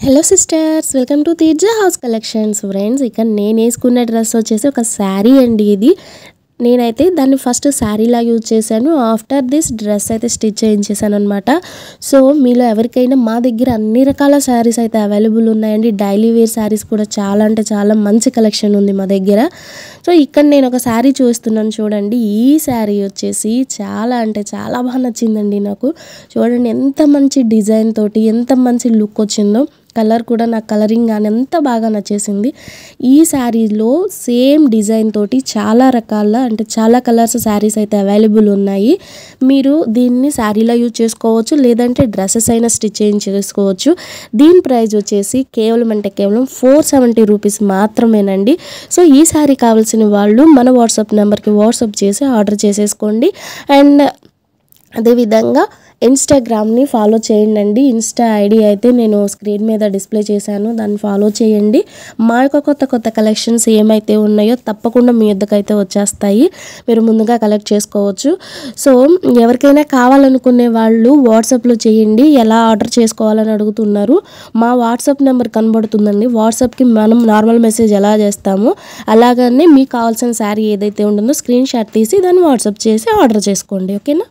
Hello sisters, welcome to Teerja house collections. Friends, ఇక్కడ నేను వేసుకున్న డ్రెస్ వచ్చేసి ఒక శారీ అండి. ఇది నేనైతే దాన్ని ఫస్ట్ శారీలా యూజ్ చేశాను. ఆఫ్టర్ దిస్ డ్రెస్ అయితే స్టిచ్ చేయించేసాను అనమాట. సో మీలో ఎవరికైనా మా దగ్గర అన్ని రకాల శారీస్ అయితే అవైలబుల్ ఉన్నాయండి. డైలీ వేర్ శారీస్ కూడా చాలా అంటే చాలా మంచి కలెక్షన్ ఉంది మా దగ్గర. సో ఇక్కడ నేను ఒక శారీ చూస్తున్నాను చూడండి. ఈ శారీ వచ్చేసి చాలా అంటే చాలా బాగా నచ్చిందండి నాకు. చూడండి ఎంత మంచి డిజైన్ తోటి ఎంత మంచి లుక్ వచ్చిందో. కలర్ కూడా నాకు కలరింగ్ కానీ ఎంత బాగా నచ్చేసింది. ఈ శారీలో సేమ్ డిజైన్ తోటి చాలా రకాల అంటే చాలా కలర్స్ శారీస్ అయితే అవైలబుల్ ఉన్నాయి. మీరు దీన్ని శారీలో యూజ్ చేసుకోవచ్చు, లేదంటే డ్రెస్సెస్ అయినా స్టిచ్ చేసుకోవచ్చు. దీని ప్రైస్ వచ్చేసి కేవలం 470 రూపీస్ మాత్రమేనండి. సో ఈ శారీ కావాల్సిన వాళ్ళు మన వాట్సాప్ నెంబర్కి వాట్సాప్ చేసి ఆర్డర్ చేసేసుకోండి. అండ్ అదేవిధంగా ఇన్స్టాగ్రామ్ని ఫాలో చేయండి. ఇన్స్టా ఐడి అయితే నేను స్క్రీన్ మీద డిస్ప్లే చేశాను, దాన్ని ఫాలో చేయండి. మా యొక్క కొత్త కలెక్షన్స్ ఏమైతే ఉన్నాయో తప్పకుండా మీ వద్దకైతే వచ్చేస్తాయి. మీరు ముందుగా కలెక్ట్ చేసుకోవచ్చు. సో ఎవరికైనా కావాలనుకునే వాళ్ళు వాట్సాప్లో చేయండి. ఎలా ఆర్డర్ చేసుకోవాలని అడుగుతున్నారు. మా వాట్సాప్ నెంబర్ కనబడుతుందండి. వాట్సాప్కి మనం నార్మల్ మెసేజ్ ఎలా చేస్తామో అలాగనే మీకు కావాల్సిన శారీ ఏదైతే ఉంటుందో స్క్రీన్ షాట్ తీసి దాన్ని వాట్సాప్ చేసి ఆర్డర్ చేసుకోండి. ఓకేనా.